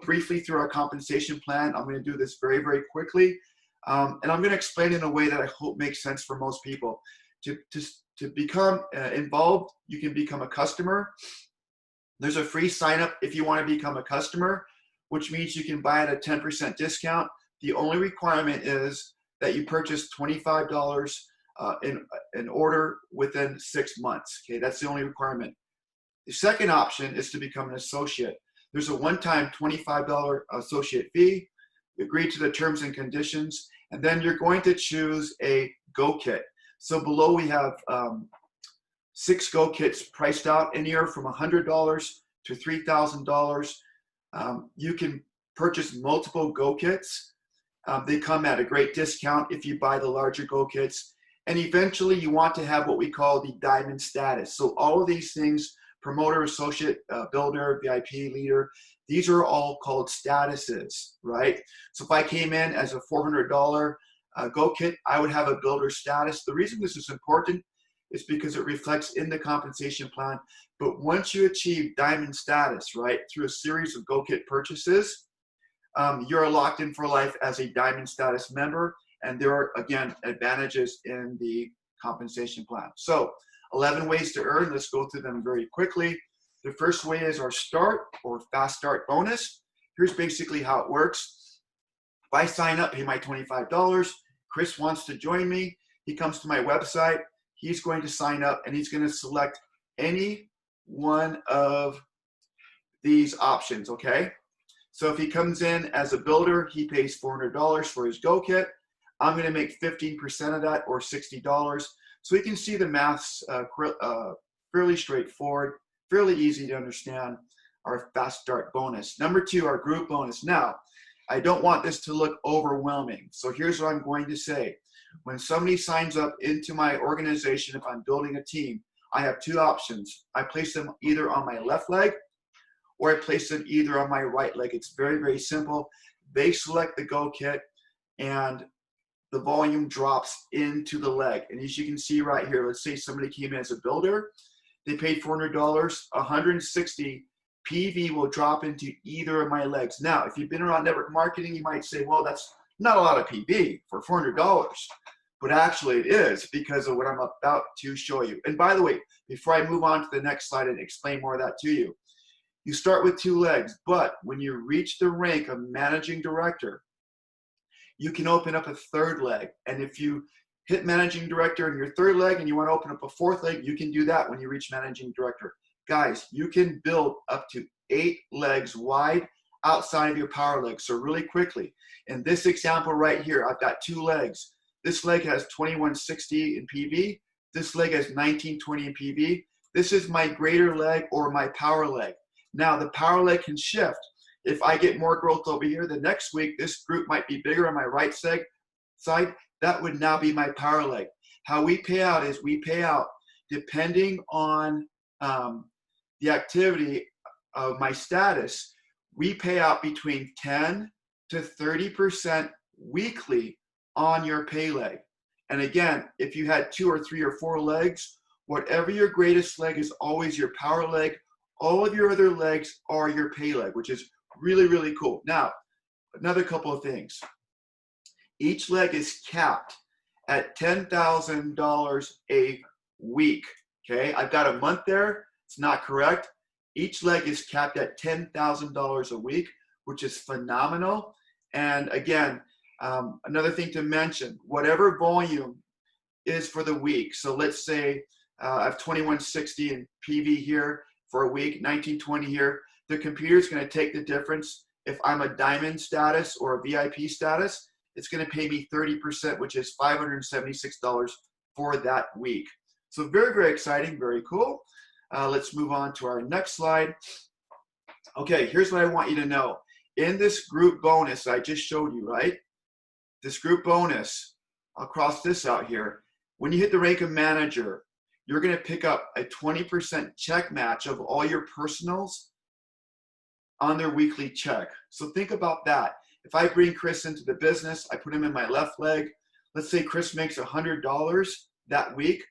briefly through our compensation plan. I'm going to do this very, very quickly. And I'm going to explain in a way that I hope makes sense for most people. To become involved, you can become a customer. There's a free sign up if you want to become a customer, which means you can buy at a 10% discount. The only requirement is that you purchase $25 in order within 6 months. Okay, that's the only requirement. The second option is to become an associate. There's a one-time $25 associate fee. You agree to the terms and conditions, and then you're going to choose a Go Kit. So below we have 6 Go Kits priced out anywhere from $100 to $3,000. You can purchase multiple Go Kits. They come at a great discount if you buy the larger Go Kits. And eventually you want to have what we call the diamond status. So all of these things, promoter, associate, builder, VIP, leader, these are all called statuses, right? So if I came in as a $400 Go Kit, I would have a builder status. The reason this is important is because it reflects in the compensation plan. But once you achieve diamond status, right, through a series of Go Kit purchases, you're locked in for life as a diamond status member. And there are, again, advantages in the compensation plan. So 11 ways to earn. Let's go through them very quickly. The first way is our start or fast start bonus. Here's basically how it works. If I sign up, pay my $25, Chris wants to join me. He comes to my website. He's going to sign up and he's going to select any one of these options, okay? So if he comes in as a builder, he pays $400 for his Go Kit. I'm going to make 15% of that, or $60. So you can see the math's fairly straightforward, fairly easy to understand, our fast start bonus. Number 2, our group bonus. Now, I don't want this to look overwhelming. So here's what I'm going to say. When somebody signs up into my organization, if I'm building a team, I have 2 options. I place them either on my left leg or I place them either on my right leg. It's very, very simple. They select the Go Kit and the volume drops into the leg. And as you can see right here, let's say somebody came in as a builder, they paid $400, 160 PV will drop into either of my legs. Now, if you've been around network marketing, you might say, well, that's not a lot of PV for $400. But actually it is, because of what I'm about to show you. And by the way, before I move on to the next slide and explain more of that to you, you start with 2 legs, but when you reach the rank of managing director, you can open up a 3rd leg. And if you hit managing director in your 3rd leg and you want to open up a 4th leg, you can do that when you reach managing director. Guys, you can build up to 8 legs wide outside of your power leg. So really quickly, in this example right here, I've got 2 legs. This leg has 2160 in PV. This leg has 1920 in PV. This is my greater leg or my power leg. Now the power leg can shift. If I get more growth over here, the next week, this group might be bigger on my right side. That would now be my power leg. How we pay out is we pay out depending on the activity of my status. We pay out between 10 to 30% weekly on your pay leg. And again, if you had 2 or 3 or 4 legs, whatever your greatest leg is always your power leg. All of your other legs are your pay leg, which is really, really cool. Now, another couple of things. Each leg is capped at $10,000 a week, okay? I've got a month there. It's not correct. Each leg is capped at $10,000 a week, which is phenomenal. And again, another thing to mention, whatever volume is for the week. So let's say I have 2160 in PV here for a week, 1920 here. The computer is going to take the difference. If I'm a diamond status or a VIP status, it's going to pay me 30%, which is $576 for that week. So very, very exciting, very cool. Let's move on to our next slide. Okay, here's what I want you to know. In this group bonus I just showed you, right? This group bonus, I'll cross this out here. When you hit the rank of manager, you're going to pick up a 20% check match of all your personals on their weekly check. So think about that. If I bring Chris into the business, I put him in my left leg. Let's say Chris makes $100 that week.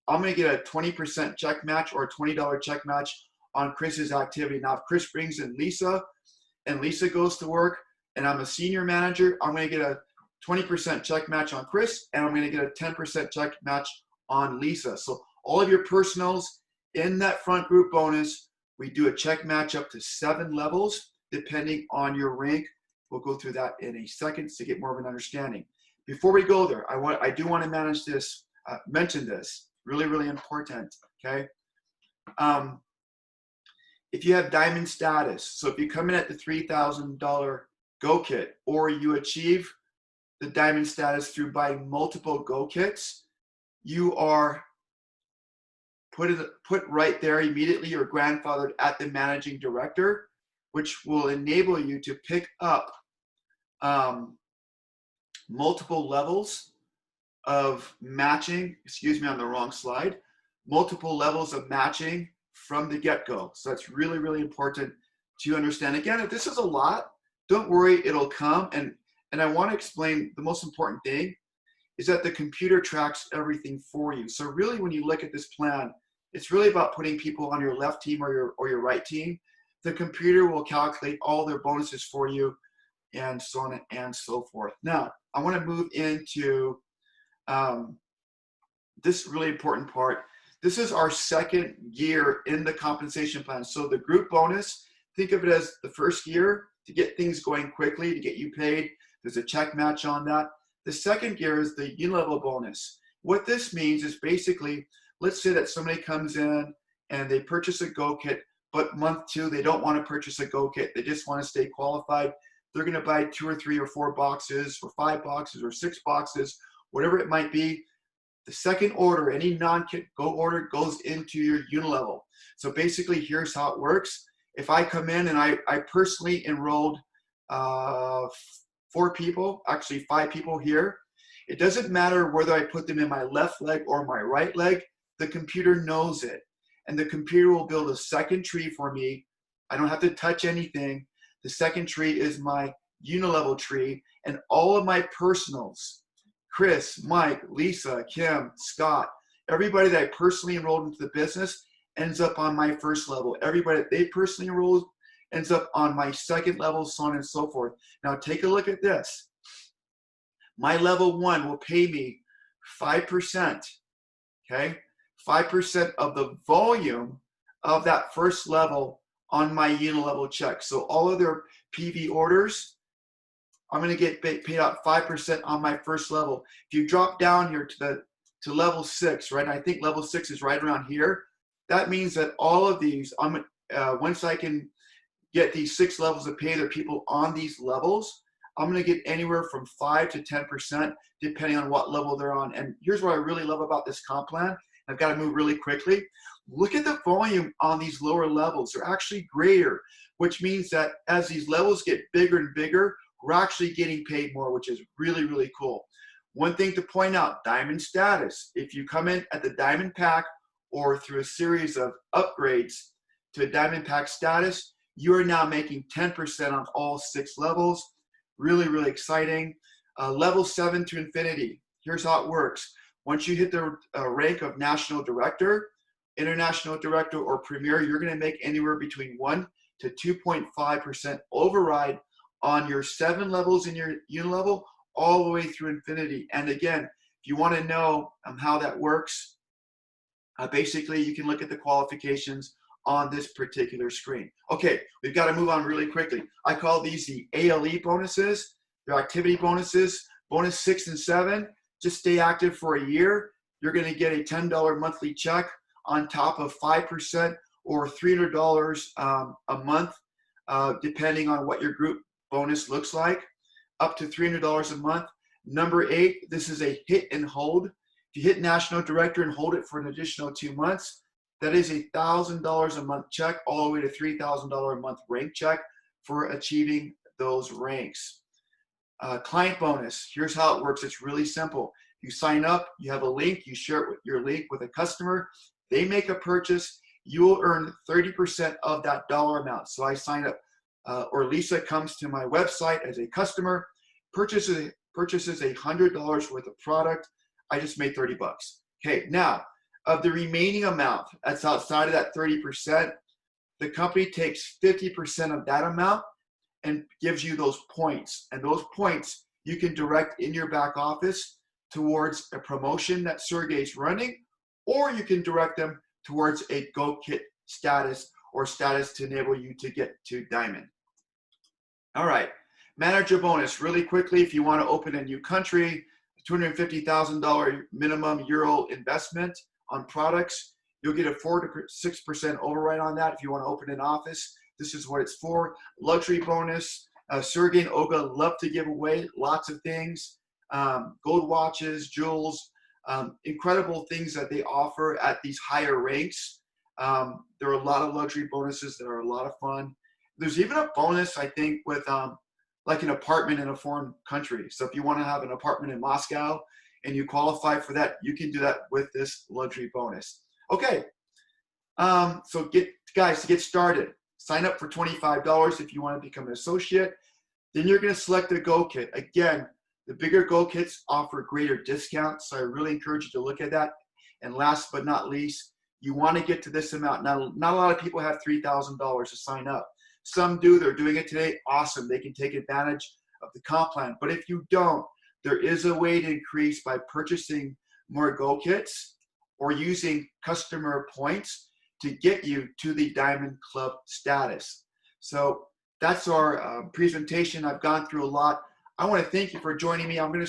I'm going to get a 20% check match or a $20 check match on Chris's activity. Now, if Chris brings in Lisa and Lisa goes to work and I'm a senior manager, I'm going to get a 20% check match on Chris, and I'm going to get a 10% check match on Lisa. So all of your personals in that front group bonus, we do a check match up to 7 levels, depending on your rank. We'll go through that in a second to get more of an understanding. Before we go there, I do want to mention this, really, really important, okay? If you have diamond status, so if you come in at the $3,000 Go Kit, or you achieve the diamond status through buying multiple Go Kits, you are put right there immediately. You're grandfathered at the managing director, which will enable you to pick up multiple levels of matching. Excuse me, on the wrong slide. Multiple levels of matching from the get-go. So that's really, really important to understand. Again, if this is a lot, don't worry, it'll come. And I want to explain the most important thing is that the computer tracks everything for you. So really, when you look at this plan, it's really about putting people on your left team or your right team. The computer will calculate all their bonuses for you, and so on and so forth. Now, I want to move into this really important part. This is our second gear in the compensation plan. So the group bonus, think of it as the first gear to get things going quickly, to get you paid. There's a check match on that. The second gear is the UNI-LEVEL bonus. What this means is basically, let's say that somebody comes in and they purchase a Go Kit, but month 2, they don't want to purchase a Go Kit. They just want to stay qualified. They're going to buy 2 or 3 or 4 boxes or 5 boxes or 6 boxes, whatever it might be. The second order, any non-kit Go order, goes into your UNI-LEVEL. So basically, here's how it works. If I come in and I personally enrolled 4 people, actually 5 people here, it doesn't matter whether I put them in my left leg or my right leg, the computer knows it. And the computer will build a second tree for me. I don't have to touch anything. The second tree is my UNI-LEVEL tree, and all of my personals, Chris, Mike, Lisa, Kim, Scott, everybody that I personally enrolled into the business ends up on my first level. Everybody that they personally enrolled ends up on my second level, so on and so forth. Now take a look at this. My level 1 will pay me 5%, okay? 5% of the volume of that first level on my UNI-LEVEL check. So all of their PV orders, I'm going to get paid out 5% on my first level. If you drop down here to level 6, right? I think level 6 is right around here. That means that all of these, once I can get these 6 levels of pay, there are people on these levels, I'm going to get anywhere from 5 to 10%, depending on what level they're on. And here's what I really love about this comp plan. I've got to move really quickly. Look at the volume on these lower levels. They're actually greater, which means that as these levels get bigger and bigger, we're actually getting paid more, which is really, really cool. One thing to point out, diamond status. If you come in at the diamond pack or through a series of upgrades to a diamond pack status, you are now making 10% on all 6 levels. Really, really exciting. Level 7 to infinity. Here's how it works. Once you hit the rank of national director, international director, or premier, you're going to make anywhere between 1 to 2.5% override on your 7 levels in your UNI-LEVEL all the way through infinity. And again, if you want to know how that works, basically you can look at the qualifications on this particular screen. Okay, we've got to move on really quickly. I call these the A.L.E bonuses. They're activity bonuses. Bonus 6 and 7, just stay active for a year. You're going to get a $10 monthly check on top of 5% or $300 a month, depending on what your group bonus looks like, up to $300 a month. Number 8, this is a hit and hold. If you hit national director and hold it for an additional 2 months, that is a $1,000 a month check, all the way to $3,000 a month rank check for achieving those ranks. Client bonus, here's how it works. It's really simple. You sign up, you have a link, you share your link with a customer, they make a purchase, you will earn 30% of that dollar amount. So I sign up, or Lisa comes to my website as a customer, purchases $100 worth of product, I just made 30 bucks. Okay, now, of the remaining amount that's outside of that 30%, the company takes 50% of that amount and gives you those points. And those points you can direct in your back office towards a promotion that Sergey's running, or you can direct them towards a Go Kit status or status to enable you to get to Diamond. All right, manager bonus, really quickly, if you want to open a new country, $250,000 minimum euro investment on products. You'll get a 4 to 6% override on that if you want to open an office. This is what it's for. Luxury bonus. Sergey and Olga love to give away lots of things. Gold watches, jewels, incredible things that they offer at these higher ranks. There are a lot of luxury bonuses that are a lot of fun. There's even a bonus, I think, with like an apartment in a foreign country. So if you want to have an apartment in Moscow and you qualify for that, you can do that with this luxury bonus. Okay, so guys, to get started, sign up for $25 if you want to become an associate. Then you're going to select a Go Kit. Again, the bigger Go Kits offer greater discounts, so I really encourage you to look at that. And last but not least, you want to get to this amount. Now, not a lot of people have $3,000 to sign up. Some do, they're doing it today, awesome. They can take advantage of the comp plan. But if you don't, there is a way to increase by purchasing more Go Kits or using customer points to get you to the Diamond Club status. So that's our presentation. I've gone through a lot. I want to thank you for joining me. I'm going to